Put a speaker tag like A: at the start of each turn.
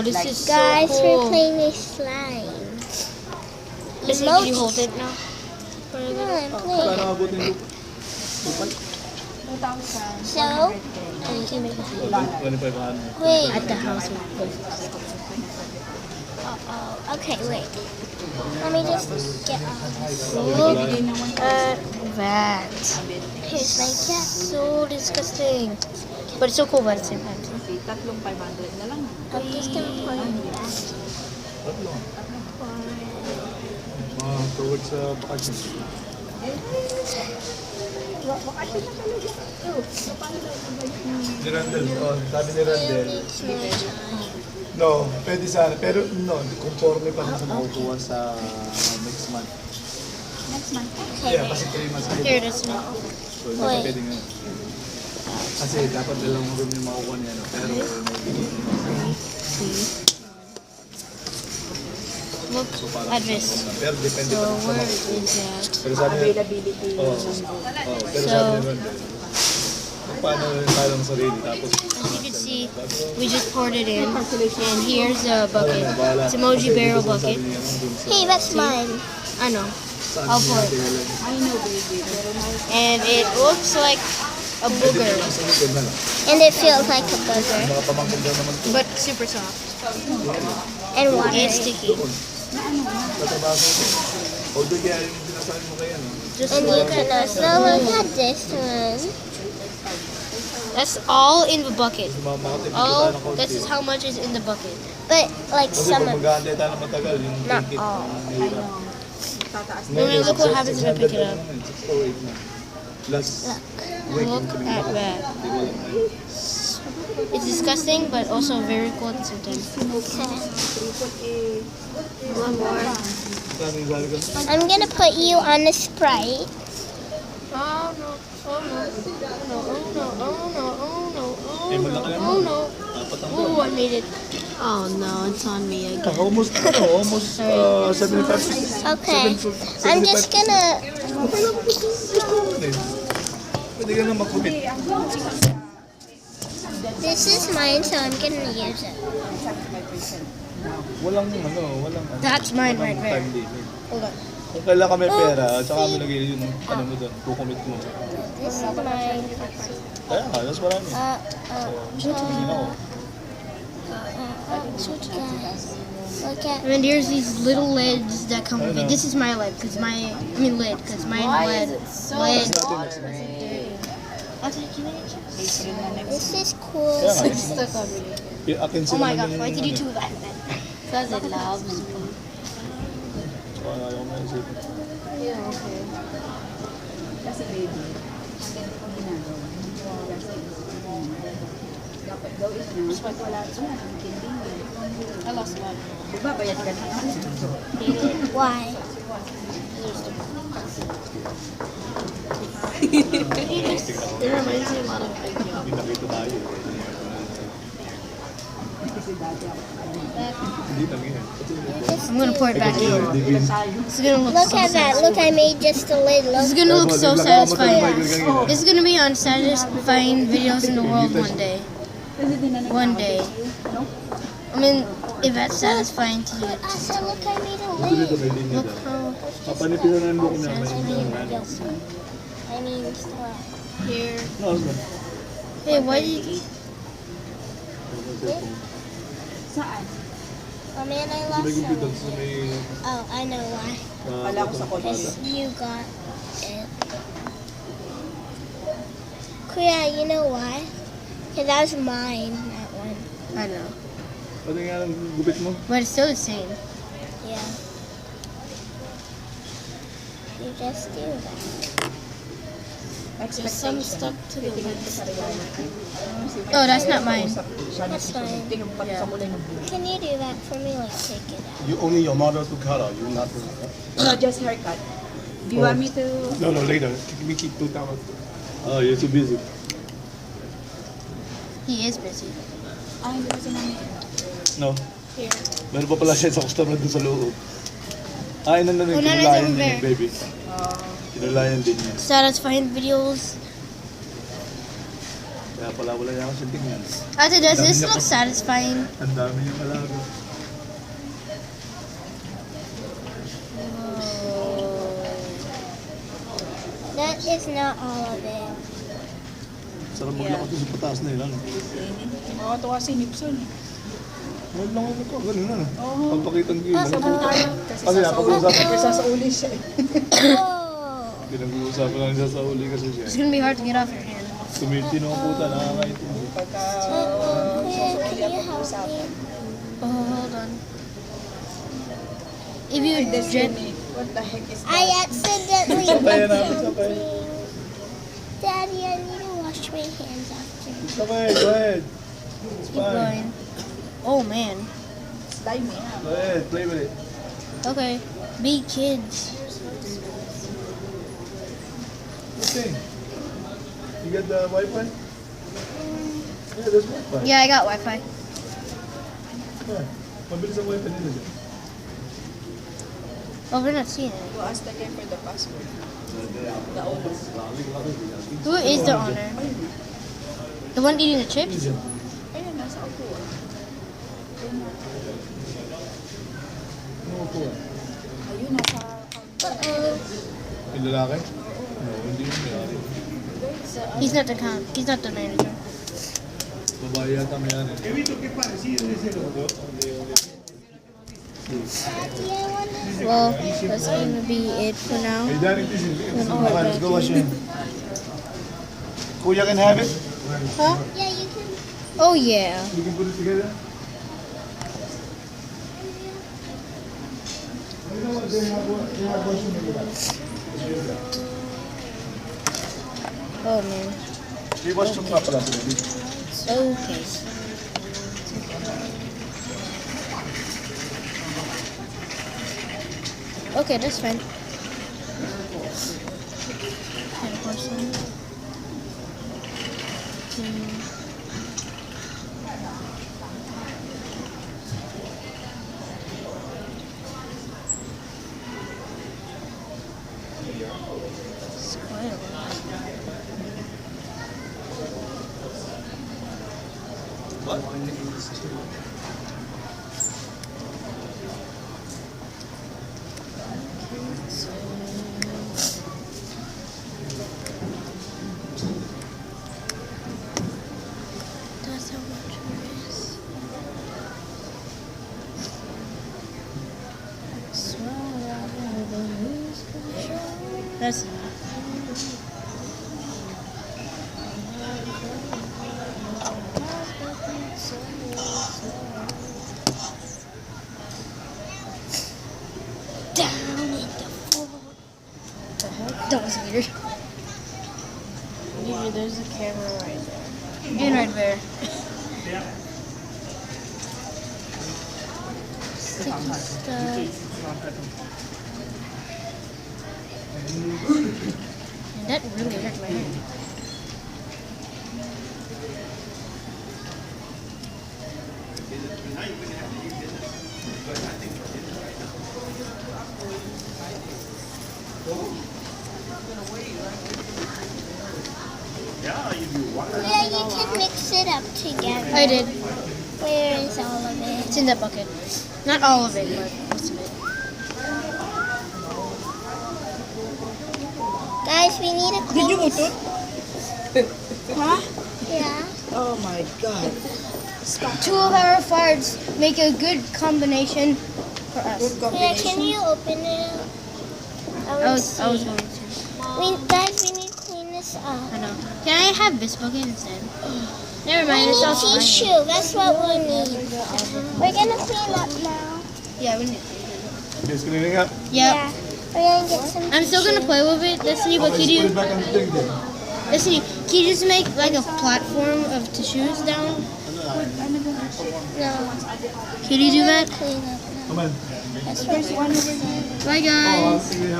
A: this is
B: Guys,
A: so
B: we're
A: cool.
B: playing with slime.
A: Listen, can you hold it now?
B: No, I'm
C: Kano
B: playing.
C: abutin lupa?
B: So,
C: 2,500.
B: wait.
A: At the house.
B: Okay, wait. Let me just get off.
A: Look at that.
B: Here's my cat.
A: So disgusting. But it's so cool at the same time.
D: Tatlong 500 na lang.
B: I'm just gonna put it back.
C: Towards vacation. Ni Randall, sabi ni Randall, no, pwede sana, pero no, conforme pa rin sa makukuha sa next month.
D: Next month.
C: Yeah, kasi 3 months ahead.
A: Here it is now.
C: So, hindi pa pwede ngayon. Kasi dapat dalawang room yung makukuha niya, no? Pero
A: Look at this.
C: pero depende
A: So
C: pa rin sa
A: where
C: makukuha.
A: is that?
C: Pero sabi niya,
D: Availability.
C: pero
A: So-
C: sabi ni Randall, kung paano talang sarili, tapos
A: As you can see, we just poured it in, and here's a bucket. It's emoji barrel bucket.
B: Hey, that's mine.
A: I know, I'll pour it.
D: I know, baby. Pero may
A: And it looks like a booger,
B: And it feels like a booger.
C: Mga pamangkin daw naman ito.
A: but super soft
B: And
A: and
B: watery.
A: sticky.
C: Tatrabaho ko. Although kaya yung sinasabi mo kaya, no?
A: Just
B: And you
A: look
B: can
A: at
B: also look at this one.
A: that's all in the bucket.
C: Sumamakati
A: All
C: kita ng konti.
A: this is how much is in the bucket.
B: But, like,
C: Kasi
B: some
C: pag
B: of
C: mag-aantay tayo ng matagal, yung
B: Not
C: ticket,
B: all.
C: mahirap.
D: tataas na.
A: Then look what happens if I pick it up.
C: 608 na. Last week,
A: Look
C: yung
A: at
C: pinag-
A: that.
C: Hindi ko alam.
A: It's disgusting, but also very cool at the same time.
B: okay.
A: One more.
C: Sabi yung sabi ko,
B: I'm gonna put you on the Sprite.
A: Oh no! Oh no! Oh no! Oh no! Oh no! Oh no! Oh
C: eh,
A: no!
C: malaki lang
A: Oh
C: mo.
A: no!
C: Apat ang
A: Oh, I made it. Oh no! It's on me again.
C: Almost, almost 75.
B: Okay. I'm just gonna.
C: Pwede ka na makumit.
B: This is mine, so I'm gonna use it.
C: Walang
A: That's mine right there.
C: time limit.
A: Hold on.
C: Kung kailan kami pera, at saka mo lagay yung ano mo doon, kukumit mo.
B: This is mine.
C: Kaya nga, that's marami. Tingin ako.
B: Look at.
A: And then there's these little lids that come with it. This is my lid, cause mine lid.
B: This is cool.
C: Kaya nga, yung akin
A: Oh
C: sila
A: my
C: man
A: god!
C: yung
A: Why did you
C: ano.
A: do that then? Cause it loves me.
C: So, ayaw ko maisipin.
D: Kasi baby, ginagawa. Dapat daw is na. Pag wala siya, ang kinding.
A: I lost one.
D: Diba, bayad ka na.
B: Why?
A: It reminds me a lot of
C: Hindi nakita tayo. Hindi tangihan.
A: I'm gonna pour it back in. This is gonna look
B: Look
A: so
B: at that. Look, I made just a lid.
A: This is
B: Look.
A: gonna look so satisfying. This is gonna be on satisfying videos in the world one day. One day. I mean, if that's satisfying to you.
B: Asa, look, I made a
C: Dito
B: lid.
C: may linya
A: Look
C: daw.
A: how
C: Papanipin na ng buko niya. May
B: I mean, slime.
A: here.
C: No, no.
A: Hey, why did you?
D: Saan?
B: Oh man, I
C: May
B: lost
C: gupit doon
B: some.
C: sa may...
B: Oh, I know why.
D: Wala ko sa koto.
B: Because you got it. Kuya, you know why? Because that was mine, that one.
A: I know,
C: Pwede nga ng gupit mo.
A: but it's still the same.
B: Yeah. You just do that.
A: There's some stuck to the lid.
D: Expectation.
A: Oh, that's not mine.
B: That's fine.
D: Tingnan pa sa mula ng
B: Can you do that for me? Like, take it out.
E: You only your mother to cut out, you not to cut.
D: No, just haircut. Do you want me to...
E: No, later. We keep 2,000.
C: Oh, you're too busy.
A: He is busy.
D: Ah, hindi kasi namin.
C: No.
A: Here.
C: Meron pa pala siya sa customer doon sa loob. Ay, nandun
A: Oh,
C: yung
A: no, no,
C: kinulayan
A: it's over
C: din
A: there.
C: yung baby. Kinulayan din niya.
A: Satisfying videos.
C: Kaya pala wala yan siyang tingnan.
A: Ate, does this look satisfying?
C: Ang dami niyang alaga.
B: That is not all of it.
C: Sarap maglakad sa pataas na yun.
D: Nakakatawa si Nipson.
C: Huwag lang ako ko. Ganun na.
D: Oo.
C: Pagpakitang gila.
D: Kasi
C: Kasi napag-uusapan.
D: sasauli siya.
B: Oh.
C: Pinag-uusapan lang siya sa uli kasi siya.
A: It's gonna be hard to get off your hand.
C: Tumitino ang puta. Nakakaintindi.
D: Pagka
B: Kuya,
D: sasauli
B: can
D: ako
B: you help
D: usapan.
B: me?
A: Oh, hold on. If you jet,
D: Destiny, what the heck is
B: I
D: that?
B: accidentally
C: Sabay
B: did
C: na, sabay.
B: something. Daddy, I need to wash my hands after.
C: It's okay. Go ahead. It's
A: keep
C: fine.
A: going. Oh man.
D: Slimy, ha?
C: Go ahead. Play with it.
A: Okay. Be kids.
C: Okay. You got the Wi-Fi? Yeah, there's Wi-Fi.
A: Yeah, I got Wi-Fi.
C: Yeah. Mabilis ang Wi-Fi nila dyan.
A: Oh, we're not seeing it.
D: You ask the guy for the password. The owner.
A: Who is the owner? The one eating the chips?
D: Ayun, nasa upuan.
C: Ano po?
D: Ayun, nasa counter.
C: Yung lalaki? No, hindi yung mayari.
A: He's not the he's not the manager.
C: Babae yata mayari.
B: Daddy, I want to.
A: Well, that's gonna be it for now.
C: Hey, Danny, this is okay, let's go wash your hands. Kuya can have it?
A: Huh?
B: Yeah, you can.
A: Oh yeah.
C: We can put it together? You know what? They have washing machine.
A: Oh man.
C: They wash them up pala sila dito.
A: Okay. Okay, that's fine. And porcelain. It's quite a lot. That's how much it is. That's down in the floor. The heck? That was weird.
D: Maybe there's a camera right there.
A: And right there. Sticky stuff. And that really hurt my hand.
B: Yeah, you can mix it up together.
A: I did.
B: Where is all of it?
A: It's in that bucket. Not all of it, but most of it.
B: Guys, we need to clean this.
D: Huh?
B: Yeah.
D: Oh my god.
A: Two of our farts make a good combination for
D: Good
A: us.
B: Yeah, can
D: combination.
B: you open it up?
A: I was going to.
B: Guys, we need to clean this up.
A: I know. Can I have this bucket instead? Never
B: We
A: mind, it's all
B: need
A: fine.
B: tissue. That's what we need. We're gonna clean up now.
A: Yeah, we need.
C: Yes, cleaning up.
A: Yep.
B: Yeah. We're gonna get some.
A: I'm still gonna play with it. Destiny, but
C: Okay,
A: can
C: just put
A: you,
C: it back on the thing then.
A: Destiny, can you just make like a platform of tissues down?
B: No.
A: Can you do that?
B: Clean up now.
C: Come on.
B: That's what we
A: Bye
C: Oh,
A: guys.
C: we have